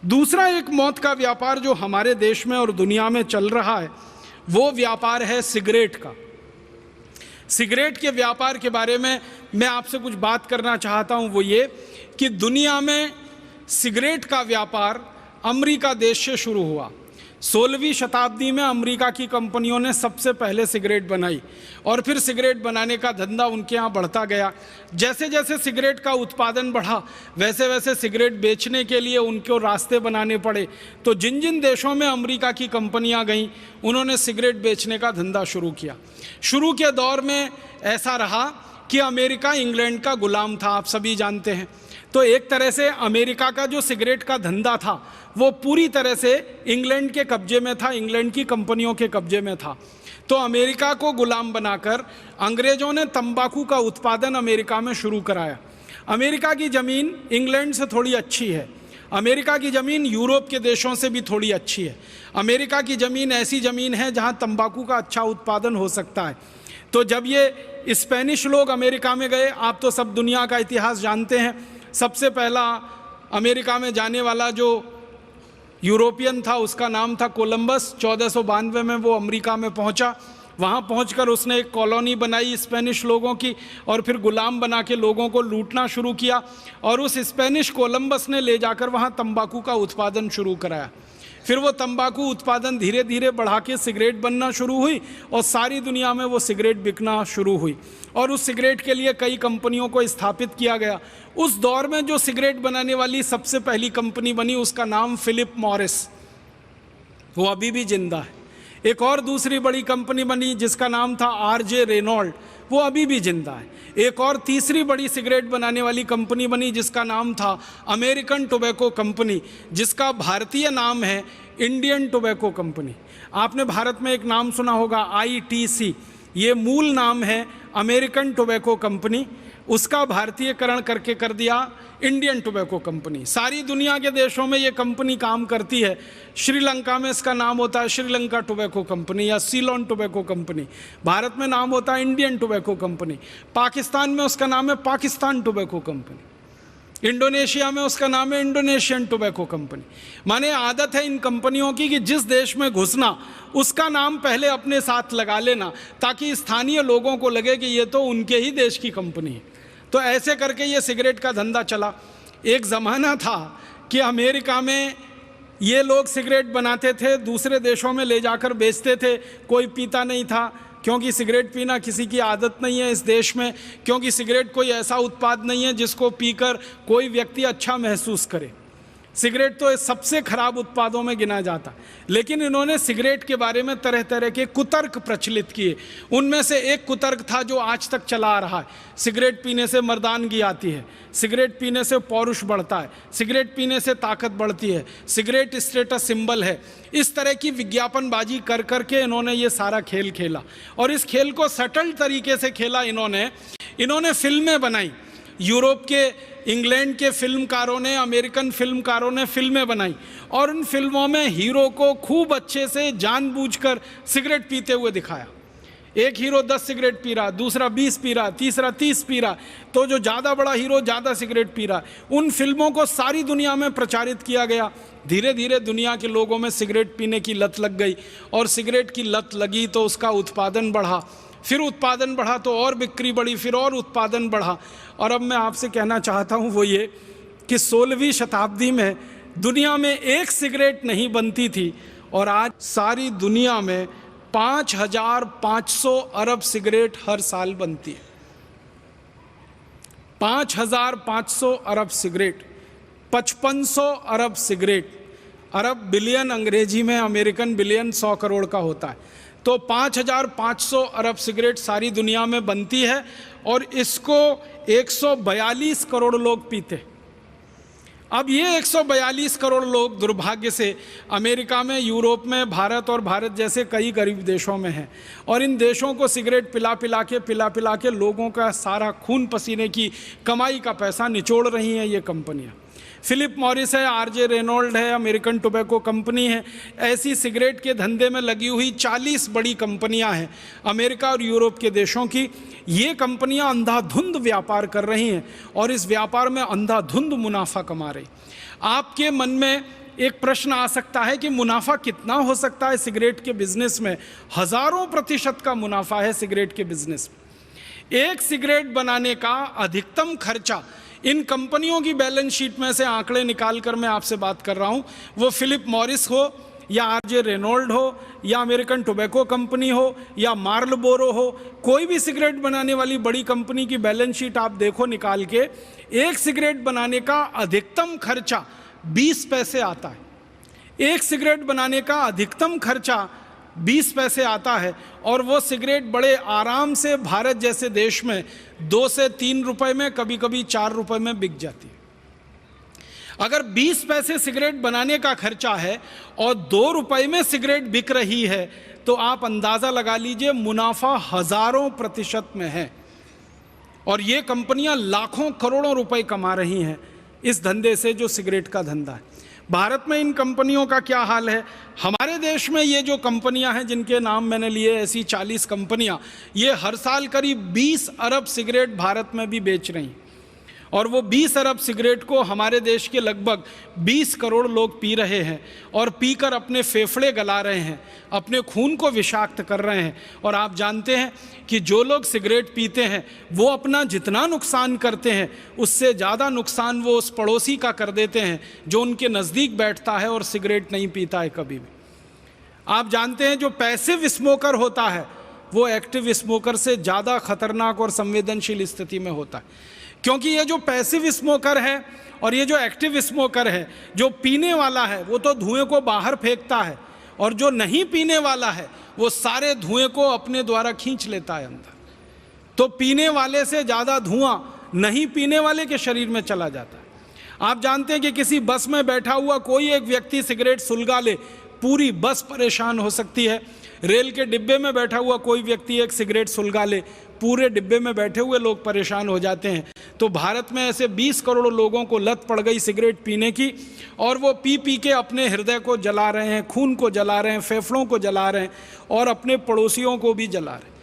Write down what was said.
दूसरा एक मौत का व्यापार जो हमारे देश में और दुनिया में चल रहा है वो व्यापार है सिगरेट का। सिगरेट के व्यापार के बारे में मैं आपसे कुछ बात करना चाहता हूं। वो ये कि दुनिया में सिगरेट का व्यापार अमेरिका देश से शुरू हुआ। 16वीं शताब्दी में अमेरिका की कंपनियों ने सबसे पहले सिगरेट बनाई और फिर सिगरेट बनाने का धंधा उनके यहाँ बढ़ता गया। जैसे जैसे सिगरेट का उत्पादन बढ़ा वैसे वैसे सिगरेट बेचने के लिए उनको रास्ते बनाने पड़े। तो जिन जिन देशों में अमेरिका की कंपनियां गईं उन्होंने सिगरेट बेचने का धंधा शुरू किया। शुरू के दौर में ऐसा रहा कि अमेरिका इंग्लैंड का गुलाम था, आप सभी जानते हैं। तो एक तरह से अमेरिका का जो सिगरेट का धंधा था वो पूरी तरह से इंग्लैंड के कब्जे में था, इंग्लैंड की कंपनियों के कब्जे में था। तो अमेरिका को गुलाम बनाकर अंग्रेजों ने तंबाकू का उत्पादन अमेरिका में शुरू कराया। अमेरिका की ज़मीन इंग्लैंड से थोड़ी अच्छी है, अमेरिका की ज़मीन यूरोप के देशों से भी थोड़ी अच्छी है। अमेरिका की ज़मीन ऐसी ज़मीन है जहाँ तंबाकू का अच्छा उत्पादन हो सकता है। तो जब ये स्पेनिश लोग अमेरिका में गए, आप तो सब दुनिया का इतिहास जानते हैं, सबसे पहला अमेरिका में जाने वाला जो यूरोपियन था उसका नाम था कोलंबस। 1492 में वो अमेरिका में पहुंचा। वहाँ पहुंचकर उसने एक कॉलोनी बनाई स्पेनिश लोगों की और फिर गुलाम बना के लोगों को लूटना शुरू किया और उस स्पेनिश कोलंबस ने ले जाकर वहाँ तंबाकू का उत्पादन शुरू कराया। फिर वो तंबाकू उत्पादन धीरे धीरे बढ़ा के सिगरेट बनना शुरू हुई और सारी दुनिया में वो सिगरेट बिकना शुरू हुई और उस सिगरेट के लिए कई कंपनियों को स्थापित किया गया। उस दौर में जो सिगरेट बनाने वाली सबसे पहली कंपनी बनी उसका नाम फिलिप मॉरिस, वो अभी भी जिंदा है। एक और दूसरी बड़ी कंपनी बनी जिसका नाम था आरजे रेनॉल्ड, वो अभी भी जिंदा है। एक और तीसरी बड़ी सिगरेट बनाने वाली कंपनी बनी जिसका नाम था अमेरिकन टोबैको कंपनी, जिसका भारतीय नाम है इंडियन टोबैको कंपनी। आपने भारत में एक नाम सुना होगा ITC, ये मूल नाम है अमेरिकन टोबैको कंपनी, उसका भारतीयकरण करके कर दिया इंडियन टोबैको कंपनी। सारी दुनिया के देशों में ये कंपनी काम करती है। श्रीलंका में इसका नाम होता है श्रीलंका टोबैको कंपनी या सीलोन टोबैको कंपनी। भारत में नाम होता है इंडियन टोबैको कंपनी। पाकिस्तान में उसका नाम है पाकिस्तान टोबैको कंपनी। इंडोनेशिया में उसका नाम है इंडोनेशियन टोबैको कंपनी। माने आदत है इन कंपनियों की कि जिस देश में घुसना उसका नाम पहले अपने साथ लगा लेना ताकि स्थानीय लोगों को लगे कि ये तो उनके ही देश की कंपनी है। तो ऐसे करके ये सिगरेट का धंधा चला। एक ज़माना था कि अमेरिका में ये लोग सिगरेट बनाते थे, दूसरे देशों में ले जाकर बेचते थे। कोई पीता नहीं था क्योंकि सिगरेट पीना किसी की आदत नहीं है इस देश में, क्योंकि सिगरेट कोई ऐसा उत्पाद नहीं है जिसको पीकर कोई व्यक्ति अच्छा महसूस करे। सिगरेट तो सबसे खराब उत्पादों में गिना जाता। लेकिन इन्होंने सिगरेट के बारे में तरह तरह के कुतर्क प्रचलित किए। उनमें से एक कुतर्क था जो आज तक चला आ रहा है, सिगरेट पीने से मर्दानगी आती है, सिगरेट पीने से पौरुष बढ़ता है, सिगरेट पीने से ताकत बढ़ती है, सिगरेट स्टेटस सिंबल है। इस तरह की विज्ञापनबाजी कर करके इन्होंने ये सारा खेल खेला और इस खेल को सटल तरीके से खेला। इन्होंने फिल्में बनाई। यूरोप के, इंग्लैंड के फिल्मकारों ने, अमेरिकन फिल्मकारों ने फिल्में बनाई और उन फिल्मों में हीरो को खूब अच्छे से जानबूझकर सिगरेट पीते हुए दिखाया। एक हीरो 10 सिगरेट पी रहा, दूसरा 20 पी रहा, तीसरा 30 पी रहा, तो जो ज़्यादा बड़ा हीरो ज़्यादा सिगरेट पी रहा। उन फिल्मों को सारी दुनिया में प्रचारित किया गया। धीरे धीरे दुनिया के लोगों में सिगरेट पीने की लत लग गई और सिगरेट की लत लगी तो उसका उत्पादन बढ़ा, फिर उत्पादन बढ़ा तो और बिक्री बढ़ी, फिर और उत्पादन बढ़ा। और अब मैं आपसे कहना चाहता हूँ वो ये कि 16वीं शताब्दी में दुनिया में एक सिगरेट नहीं बनती थी और आज सारी दुनिया में 5,500 अरब सिगरेट हर साल बनती है। 5,500 अरब सिगरेट, 5500 अरब सिगरेट। अरब बिलियन अंग्रेजी में, अमेरिकन बिलियन 100 करोड़ का होता है। तो 5,500 अरब सिगरेट सारी दुनिया में बनती है और इसको 142 करोड़ लोग पीते। अब ये 142 करोड़ लोग दुर्भाग्य से अमेरिका में, यूरोप में, भारत और भारत जैसे कई गरीब देशों में हैं और इन देशों को सिगरेट पिला पिला के लोगों का सारा खून पसीने की कमाई का पैसा निचोड़ रही हैं ये कंपनियां। फिलिप मॉरिस है, आरजे रेनॉल्ड है, अमेरिकन टोबैको कंपनी है। ऐसी सिगरेट के धंधे में लगी हुई 40 बड़ी कंपनियां हैं अमेरिका और यूरोप के देशों की। ये कंपनियां अंधाधुंध व्यापार कर रही हैं और इस व्यापार में अंधाधुंध मुनाफा कमा रही। आपके मन में एक प्रश्न आ सकता है कि मुनाफा कितना हो सकता है सिगरेट के बिजनेस में। हजारों प्रतिशत का मुनाफा है सिगरेट के बिजनेस में। एक सिगरेट बनाने का अधिकतम खर्चा, इन कंपनियों की बैलेंस शीट में से आंकड़े निकालकर मैं आपसे बात कर रहा हूं, वो फिलिप मॉरिस हो या आरजे रेनॉल्ड हो या अमेरिकन टोबैको कंपनी हो या मार्लबोरो हो, कोई भी सिगरेट बनाने वाली बड़ी कंपनी की बैलेंस शीट आप देखो निकाल के, एक सिगरेट बनाने का अधिकतम खर्चा 20 पैसे आता है। एक सिगरेट बनाने का अधिकतम खर्चा 20 पैसे आता है, और वो सिगरेट बड़े आराम से भारत जैसे देश में 2 से 3 रुपए में, कभी कभी 4 रुपए में बिक जाती है। अगर 20 पैसे सिगरेट बनाने का खर्चा है और 2 रुपए में सिगरेट बिक रही है, तो आप अंदाजा लगा लीजिए मुनाफा हजारों प्रतिशत में है। और ये कंपनियां लाखों करोड़ों रुपए कमा रही हैं इस धंधे से, जो सिगरेट का धंधा है। भारत में इन कंपनियों का क्या हाल है? हमारे देश में ये जो कंपनियां हैं जिनके नाम मैंने लिए, ऐसी 40 कंपनियां, ये हर साल करीब 20 अरब सिगरेट भारत में भी बेच रही हैं। और वो 20 अरब सिगरेट को हमारे देश के लगभग 20 करोड़ लोग पी रहे हैं, और पीकर अपने फेफड़े गला रहे हैं, अपने खून को विषाक्त कर रहे हैं। और आप जानते हैं कि जो लोग सिगरेट पीते हैं वो अपना जितना नुकसान करते हैं उससे ज़्यादा नुकसान वो उस पड़ोसी का कर देते हैं जो उनके नज़दीक बैठता है और सिगरेट नहीं पीता है कभी भी। आप जानते हैं जो पैसिव स्मोकर होता है वो एक्टिव स्मोकर से ज़्यादा खतरनाक और संवेदनशील स्थिति में होता है, क्योंकि ये जो पैसिव स्मोकर है और ये जो एक्टिव स्मोकर है, जो पीने वाला है वो तो धुएं को बाहर फेंकता है, और जो नहीं पीने वाला है वो सारे धुएं को अपने द्वारा खींच लेता है अंदर। तो पीने वाले से ज़्यादा धुआं नहीं पीने वाले के शरीर में चला जाता है। आप जानते हैं कि किसी बस में बैठा हुआ कोई एक व्यक्ति सिगरेट सुलगा ले, पूरी बस परेशान हो सकती है। रेल के डिब्बे में बैठा हुआ कोई व्यक्ति एक सिगरेट सुलगा ले, पूरे डिब्बे में बैठे हुए लोग परेशान हो जाते हैं। तो भारत में ऐसे 20 करोड़ लोगों को लत पड़ गई सिगरेट पीने की, और वो पी पी के अपने हृदय को जला रहे हैं, खून को जला रहे हैं, फेफड़ों को जला रहे हैं, और अपने पड़ोसियों को भी जला रहे हैं।